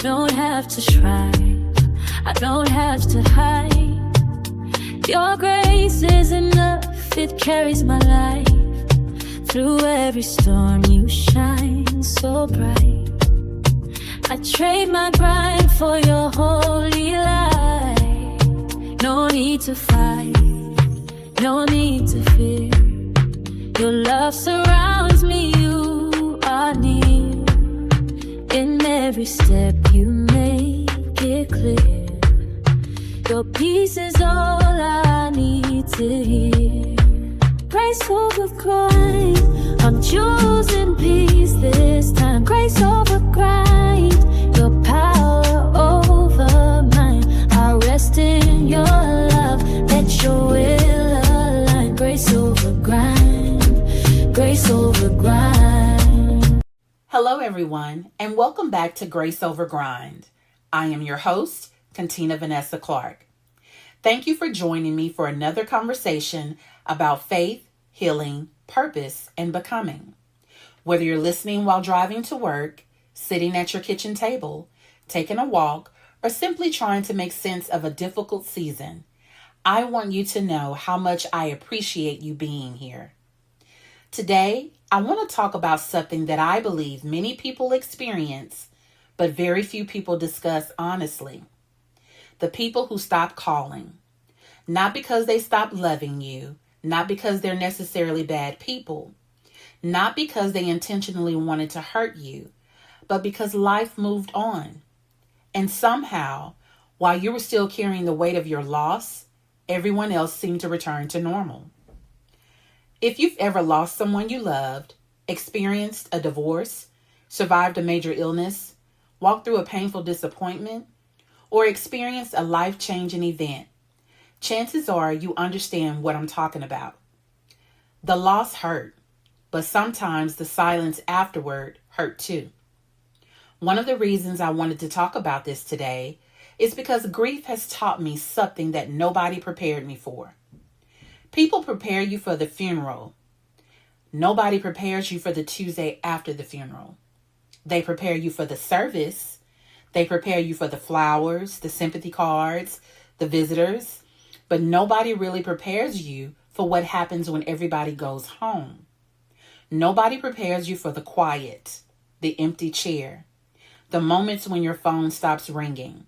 don't have to strive, I don't have to hide. Your grace is enough, it carries my life. Through every storm you shine so bright. I trade my grind for your holy light. No need to fight, no need to fear. Your love surrounds me, you are near. In every step you make it clear. Your peace is all I need to hear. Grace over grind, I'm choosing peace this time. Grace over grind, your power over mine. I rest in your love, let your will align. Grace over grind, grace over grind. Hello everyone, and welcome back to Grace Over Grind. I am your host, Cantina Vanessa Clark. Thank you for joining me for another conversation about faith, healing, purpose, and becoming. Whether you're listening while driving to work, sitting at your kitchen table, taking a walk, or simply trying to make sense of a difficult season, I want you to know how much I appreciate you being here. Today, I want to talk about something that I believe many people experience, but very few people discuss honestly. The people who stop calling. Not because they stopped loving you, not because they're necessarily bad people, not because they intentionally wanted to hurt you, but because life moved on. And somehow, while you were still carrying the weight of your loss, everyone else seemed to return to normal. If you've ever lost someone you loved, experienced a divorce, survived a major illness, walked through a painful disappointment, or experienced a life-changing event, chances are you understand what I'm talking about. The loss hurt, but sometimes the silence afterward hurt too. One of the reasons I wanted to talk about this today is because grief has taught me something that nobody prepared me for. People prepare you for the funeral. Nobody prepares you for the Tuesday after the funeral. They prepare you for the service. They prepare you for the flowers, the sympathy cards, the visitors, but nobody really prepares you for what happens when everybody goes home. Nobody prepares you for the quiet, the empty chair, the moments when your phone stops ringing.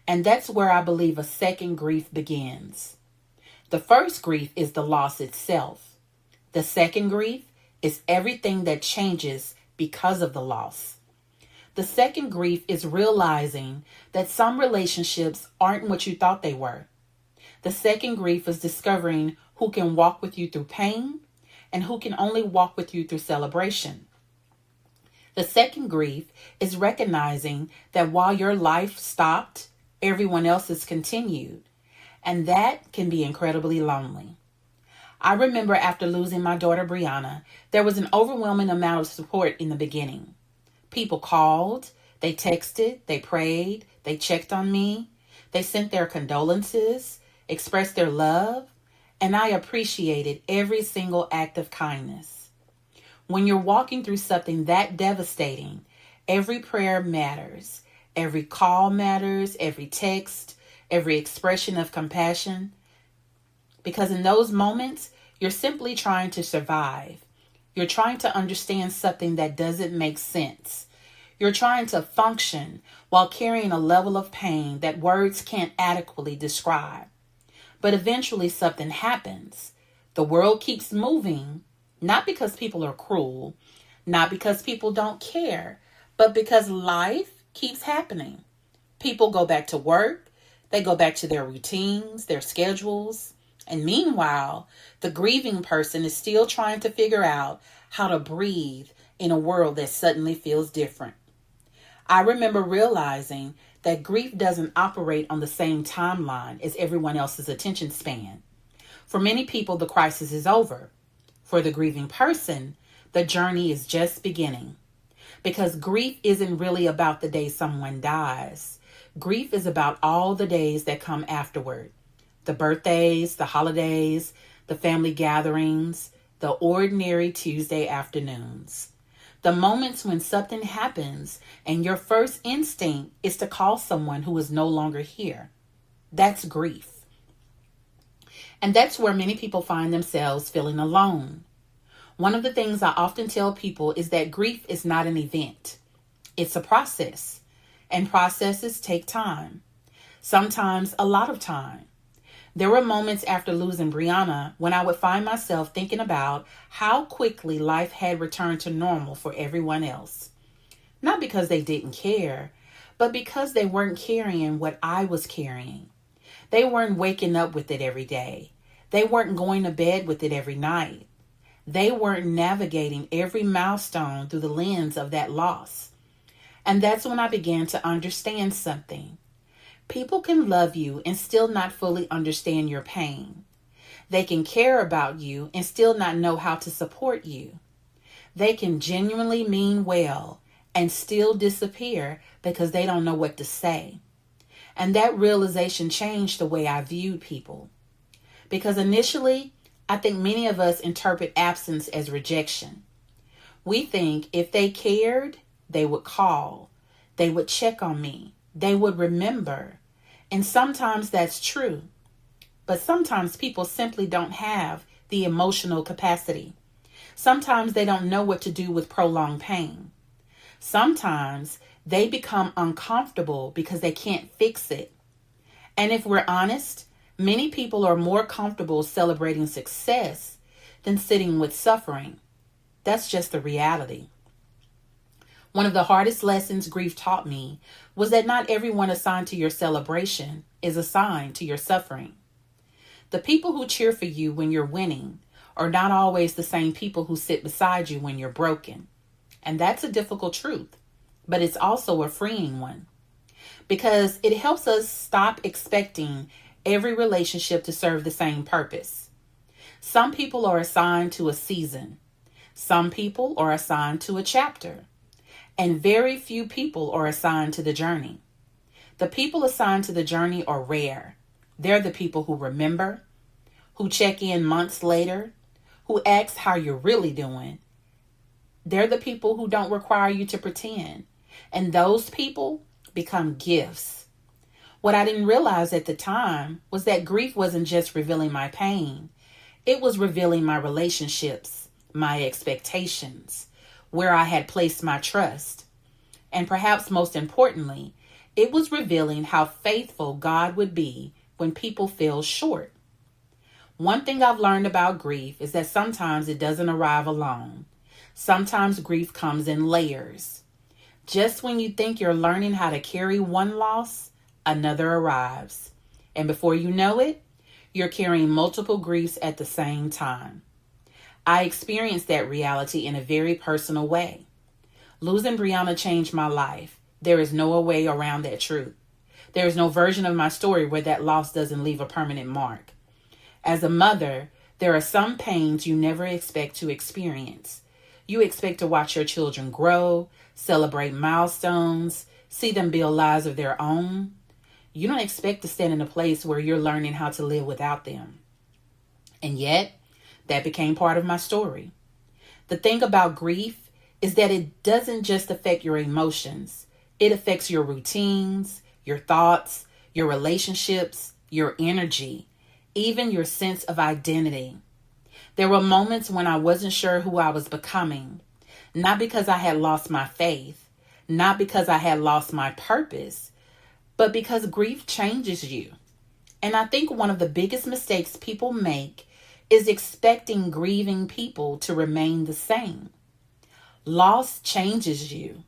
And that's where I believe a second grief begins. The first grief is the loss itself. The second grief is everything that changes because of the loss. The second grief is realizing that some relationships aren't what you thought they were. The second grief is discovering who can walk with you through pain and who can only walk with you through celebration. The second grief is recognizing that while your life stopped, everyone else's continued, and that can be incredibly lonely. I remember after losing my daughter Brianna, there was an overwhelming amount of support in the beginning. People called, they texted, they prayed, they checked on me, they sent their condolences, expressed their love, and I appreciated every single act of kindness. When you're walking through something that devastating, every prayer matters, every call matters, every text, every expression of compassion, because in those moments, you're simply trying to survive. You're trying to understand something that doesn't make sense. You're trying to function while carrying a level of pain that words can't adequately describe. But eventually something happens. The world keeps moving, not because people are cruel, not because people don't care, but because life keeps happening. People go back to work, they go back to their routines, their schedules, and meanwhile, the grieving person is still trying to figure out how to breathe in a world that suddenly feels different. I remember realizing that grief doesn't operate on the same timeline as everyone else's attention span. For many people, the crisis is over. For the grieving person, the journey is just beginning. Because grief isn't really about the day someone dies. Grief is about all the days that come afterward. The birthdays, the holidays, the family gatherings, the ordinary Tuesday afternoons. The moments when something happens and your first instinct is to call someone who is no longer here. That's grief. And that's where many people find themselves feeling alone. One of the things I often tell people is that grief is not an event. It's a process. And processes take time. Sometimes a lot of time. There were moments after losing Brianna when I would find myself thinking about how quickly life had returned to normal for everyone else. Not because they didn't care, but because they weren't carrying what I was carrying. They weren't waking up with it every day. They weren't going to bed with it every night. They weren't navigating every milestone through the lens of that loss. And that's when I began to understand something. People can love you and still not fully understand your pain. They can care about you and still not know how to support you. They can genuinely mean well and still disappear because they don't know what to say. And that realization changed the way I viewed people. Because initially, I think many of us interpret absence as rejection. We think if they cared, they would call. They would check on me. They would remember. And sometimes that's true. But sometimes people simply don't have the emotional capacity. Sometimes they don't know what to do with prolonged pain. Sometimes they become uncomfortable because they can't fix it. And if we're honest, many people are more comfortable celebrating success than sitting with suffering. That's just the reality. One of the hardest lessons grief taught me was that not everyone assigned to your celebration is assigned to your suffering. The people who cheer for you when you're winning are not always the same people who sit beside you when you're broken. And that's a difficult truth, but it's also a freeing one because it helps us stop expecting every relationship to serve the same purpose. Some people are assigned to a season. Some people are assigned to a chapter. And very few people are assigned to the journey. The people assigned to the journey are rare. They're the people who remember, who check in months later, who ask how you're really doing. They're the people who don't require you to pretend. And those people become gifts. What I didn't realize at the time was that grief wasn't just revealing my pain. It was revealing my relationships, my expectations, where I had placed my trust. And perhaps most importantly, it was revealing how faithful God would be when people fell short. One thing I've learned about grief is that sometimes it doesn't arrive alone. Sometimes grief comes in layers. Just when you think you're learning how to carry one loss, another arrives. And before you know it, you're carrying multiple griefs at the same time. I experienced that reality in a very personal way. Losing Brianna changed my life. There is no way around that truth. There is no version of my story where that loss doesn't leave a permanent mark. As a mother, there are some pains you never expect to experience. You expect to watch your children grow, celebrate milestones, see them build lives of their own. You don't expect to stand in a place where you're learning how to live without them. And yet, that became part of my story. The thing about grief is that it doesn't just affect your emotions. It affects your routines, your thoughts, your relationships, your energy, even your sense of identity. There were moments when I wasn't sure who I was becoming, not because I had lost my faith, not because I had lost my purpose, but because grief changes you. And I think one of the biggest mistakes people make is expecting grieving people to remain the same. Loss changes you.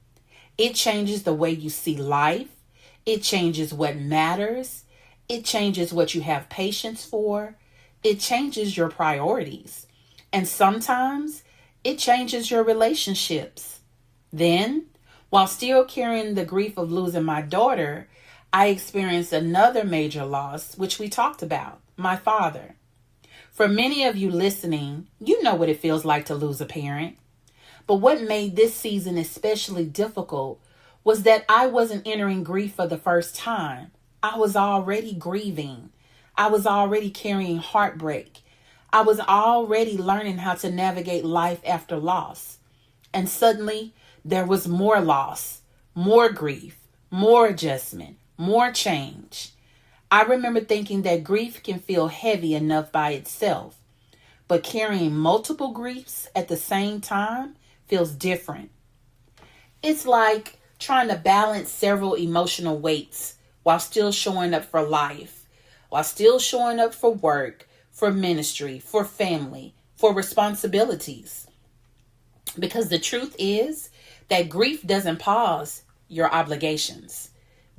It changes the way you see life. It changes what matters. It changes what you have patience for. It changes your priorities. And sometimes it changes your relationships. Then, while still carrying the grief of losing my daughter, I experienced another major loss, which we talked about, my father. For many of you listening, you know what it feels like to lose a parent. But what made this season especially difficult was that I wasn't entering grief for the first time. I was already grieving. I was already carrying heartbreak. I was already learning how to navigate life after loss. And suddenly there was more loss, more grief, more adjustment, more change. I remember thinking that grief can feel heavy enough by itself, but carrying multiple griefs at the same time feels different. It's like trying to balance several emotional weights while still showing up for life, while still showing up for work, for ministry, for family, for responsibilities. Because the truth is that grief doesn't pause your obligations.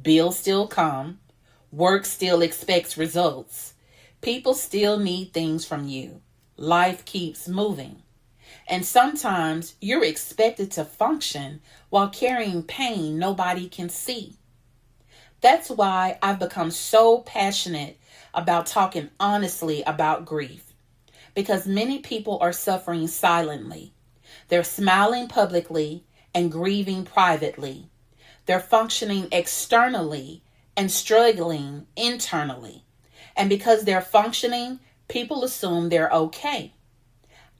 Bills still come, work still expects results, people still need things from you. Life keeps moving. And sometimes you're expected to function while carrying pain nobody can see. That's why I've become so passionate about talking honestly about grief. Because many people are suffering silently. They're smiling publicly and grieving privately. They're functioning externally and struggling internally. And because they're functioning, people assume they're okay.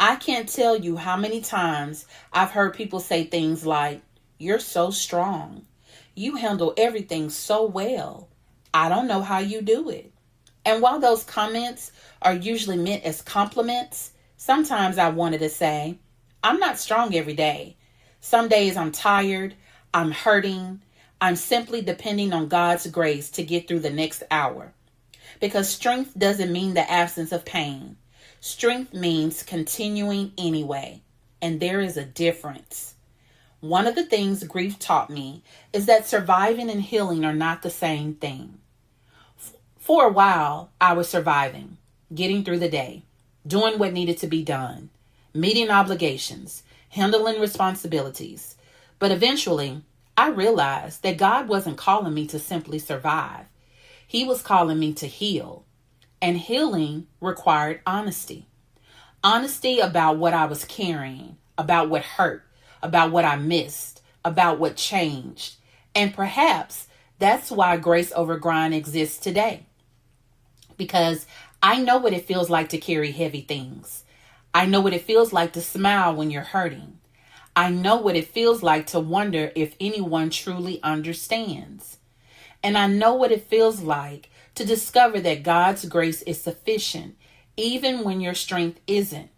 I can't tell you how many times I've heard people say things like, "You're so strong. You handle everything so well. I don't know how you do it." And while those comments are usually meant as compliments, sometimes I wanted to say, I'm not strong every day. Some days I'm tired, I'm hurting, I'm simply depending on God's grace to get through the next hour. Because strength doesn't mean the absence of pain. Strength means continuing anyway. And there is a difference. One of the things grief taught me is that surviving and healing are not the same thing. For a while, I was surviving, getting through the day, doing what needed to be done, meeting obligations, handling responsibilities. But eventually, I realized that God wasn't calling me to simply survive. He was calling me to heal. And healing required honesty. Honesty about what I was carrying, about what hurt, about what I missed, about what changed. And perhaps that's why Grace Over Grind exists today. Because I know what it feels like to carry heavy things. I know what it feels like to smile when you're hurting. I know what it feels like to wonder if anyone truly understands. And I know what it feels like to discover that God's grace is sufficient, even when your strength isn't.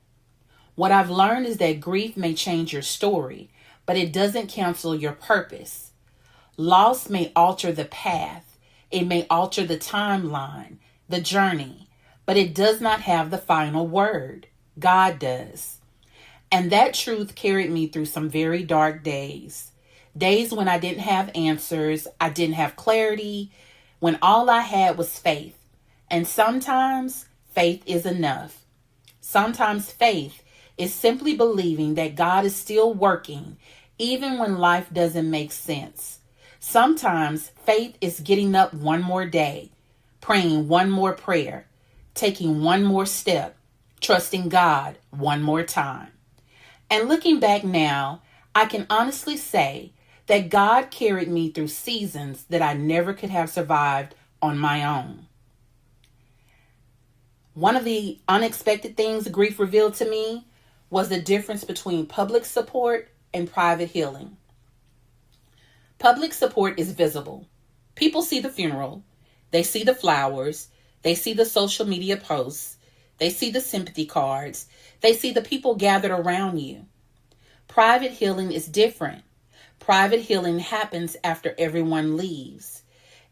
What I've learned is that grief may change your story, but it doesn't cancel your purpose. Loss may alter the path. It may alter the timeline, the journey, but it does not have the final word. God does. And that truth carried me through some very dark days. Days when I didn't have answers, I didn't have clarity, when all I had was faith. And sometimes faith is enough. Sometimes faith is simply believing that God is still working, even when life doesn't make sense. Sometimes faith is getting up one more day, praying one more prayer, taking one more step, trusting God one more time. And looking back now, I can honestly say that God carried me through seasons that I never could have survived on my own. One of the unexpected things grief revealed to me was the difference between public support and private healing. Public support is visible. People see the funeral, they see the flowers, they see the social media posts, they see the sympathy cards, they see the people gathered around you. Private healing is different. Private healing happens after everyone leaves.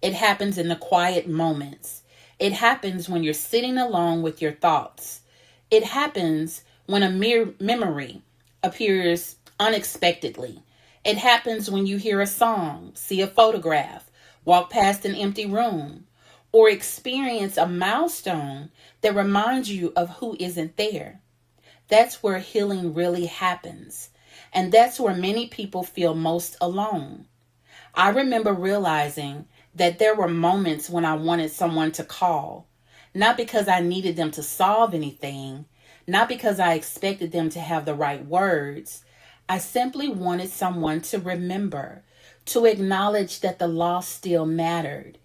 It happens in the quiet moments. It happens when you're sitting alone with your thoughts. It happens when a mere memory appears unexpectedly. It happens when you hear a song, see a photograph, walk past an empty room, or experience a milestone that reminds you of who isn't there. That's where healing really happens. And that's where many people feel most alone. I remember realizing that there were moments when I wanted someone to call, not because I needed them to solve anything, not because I expected them to have the right words. I simply wanted someone to remember, to acknowledge that the loss still mattered,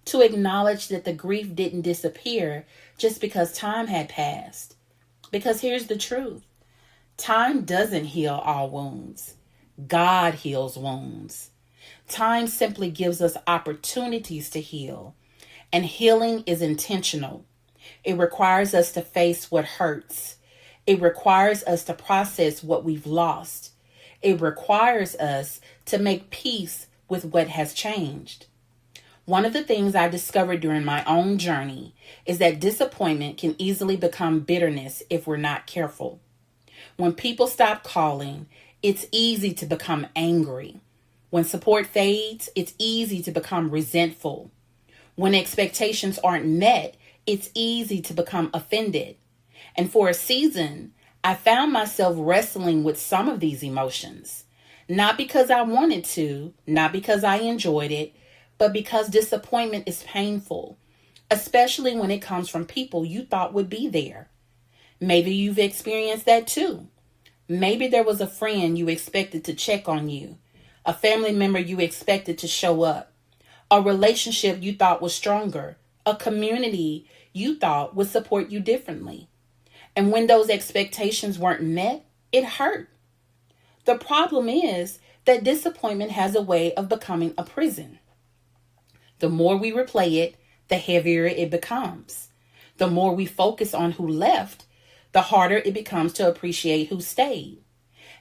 to acknowledge that the grief didn't disappear just because time had passed. Because here's the truth. Time doesn't heal all wounds. God heals wounds. Time simply gives us opportunities to heal, and healing is intentional. It requires us to face what hurts. It requires us to process what we've lost. It requires us to make peace with what has changed. One of the things I discovered during my own journey is that disappointment can easily become bitterness if we're not careful. When people stop calling, it's easy to become angry. When support fades, it's easy to become resentful. When expectations aren't met, it's easy to become offended. And for a season, I found myself wrestling with some of these emotions. Not because I wanted to, not because I enjoyed it, but because disappointment is painful, especially when it comes from people you thought would be there. Maybe you've experienced that too. Maybe there was a friend you expected to check on you, a family member you expected to show up, a relationship you thought was stronger, a community you thought would support you differently. And when those expectations weren't met, it hurt. The problem is that disappointment has a way of becoming a prison. The more we replay it, the heavier it becomes. The more we focus on who left, the harder it becomes to appreciate who stayed.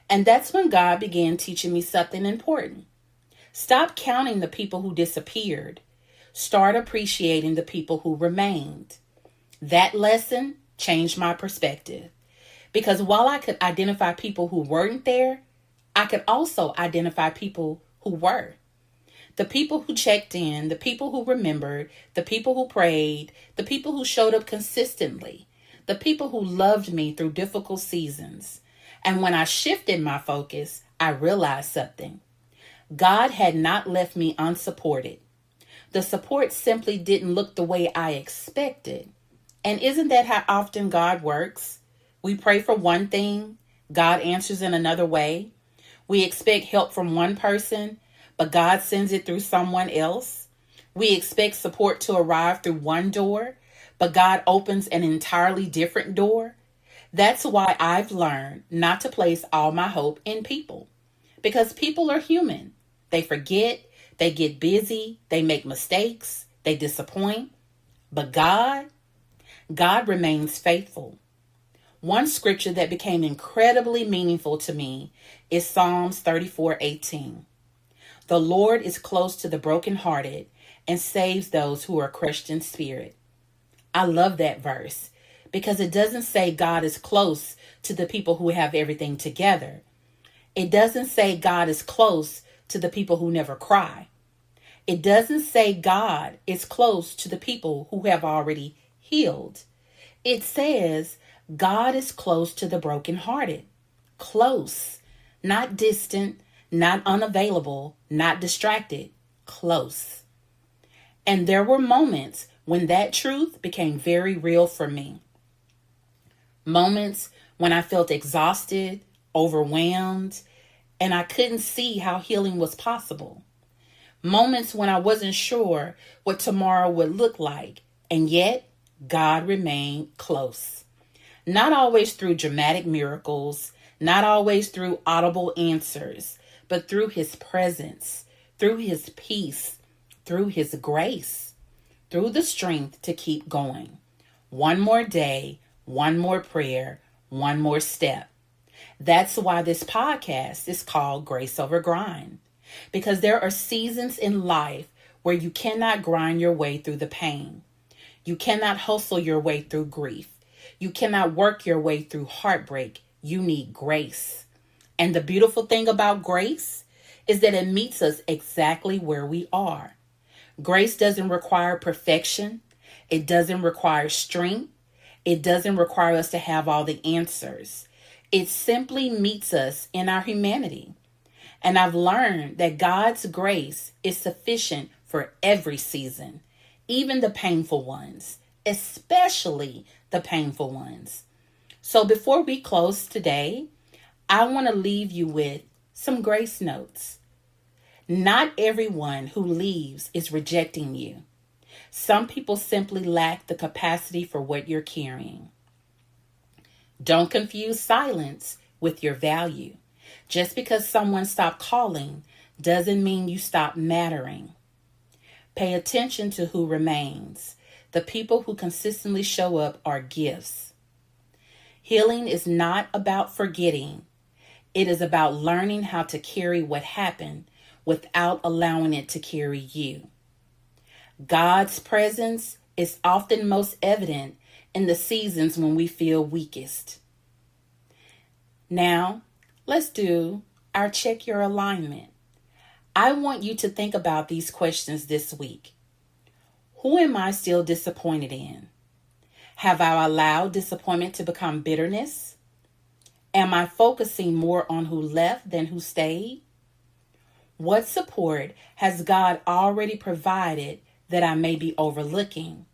And that's when God began teaching me something important. Stop counting the people who disappeared. Start appreciating the people who remained. That lesson changed my perspective. Because while I could identify people who weren't there, I could also identify people who were. The people who checked in, the people who remembered, the people who prayed, the people who showed up consistently, the people who loved me through difficult seasons. And when I shifted my focus, I realized something. God had not left me unsupported. The support simply didn't look the way I expected. And isn't that how often God works? We pray for one thing, God answers in another way. We expect help from one person, but God sends it through someone else. We expect support to arrive through one door, but God opens an entirely different door. That's why I've learned not to place all my hope in people, because people are human. They forget, they get busy, they make mistakes, they disappoint. But God remains faithful. One scripture that became incredibly meaningful to me is Psalms 34:18. The Lord is close to the brokenhearted and saves those who are crushed in spirit. I love that verse because it doesn't say God is close to the people who have everything together. It doesn't say God is close to the people who never cry. It doesn't say God is close to the people who have already healed. It says God is close to the brokenhearted. Close, not distant, not unavailable, not distracted, close. And there were moments when that truth became very real for me. Moments when I felt exhausted, overwhelmed, and I couldn't see how healing was possible. Moments when I wasn't sure what tomorrow would look like, and yet God remained close. Not always through dramatic miracles, not always through audible answers, but through his presence, through his peace, through his grace, through the strength to keep going. One more day, one more prayer, one more step. That's why this podcast is called Grace Over Grind, because there are seasons in life where you cannot grind your way through the pain. You cannot hustle your way through grief. You cannot work your way through heartbreak. You need grace. And the beautiful thing about grace is that it meets us exactly where we are. Grace doesn't require perfection. It doesn't require strength. It doesn't require us to have all the answers. It simply meets us in our humanity. And I've learned that God's grace is sufficient for every season, even the painful ones, especially the painful ones. So before we close today, I want to leave you with some grace notes. Not everyone who leaves is rejecting you. Some people simply lack the capacity for what you're carrying. Don't confuse silence with your value. Just because someone stopped calling doesn't mean you stop mattering. Pay attention to who remains. The people who consistently show up are gifts. Healing is not about forgetting. It is about learning how to carry what happened without allowing it to carry you. God's presence is often most evident in the seasons when we feel weakest. Now, let's do our check your alignment. I want you to think about these questions this week. Who am I still disappointed in? Have I allowed disappointment to become bitterness? Am I focusing more on who left than who stayed? What support has God already provided that I may be overlooking?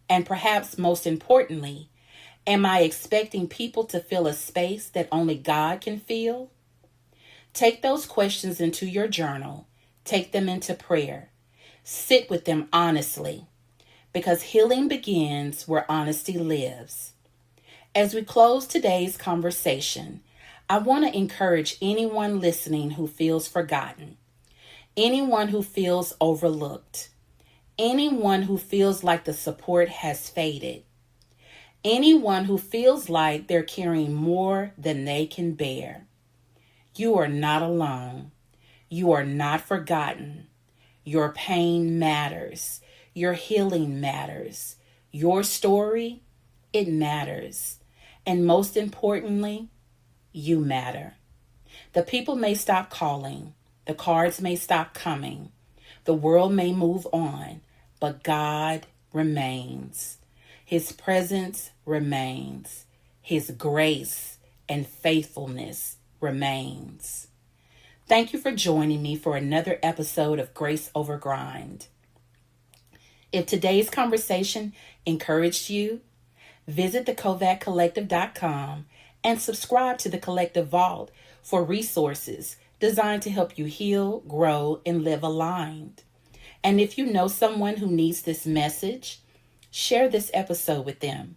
And perhaps most importantly, am I expecting people to fill a space that only God can fill? Take those questions into your journal. Take them into prayer. Sit with them honestly, because healing begins where honesty lives. As we close today's conversation, I want to encourage anyone listening who feels forgotten, anyone who feels overlooked, anyone who feels like the support has faded, anyone who feels like they're carrying more than they can bear. You are not alone. You are not forgotten. Your pain matters. Your healing matters. Your story, it matters. And most importantly, you matter. The people may stop calling. The cards may stop coming. The world may move on, but God remains. His presence remains. His grace and faithfulness remains. Thank you for joining me for another episode of Grace Over Grind. If today's conversation encouraged you, visit thekovancollective.com and subscribe to the Collective Vault for resources designed to help you heal, grow, and live aligned. And if you know someone who needs this message, share this episode with them.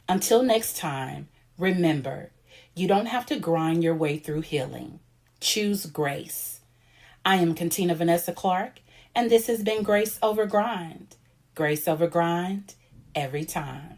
Until next time, remember, you don't have to grind your way through healing. Choose grace. I am Cantina Vanessa Clark, and this has been Grace Over Grind. Grace over grind every time.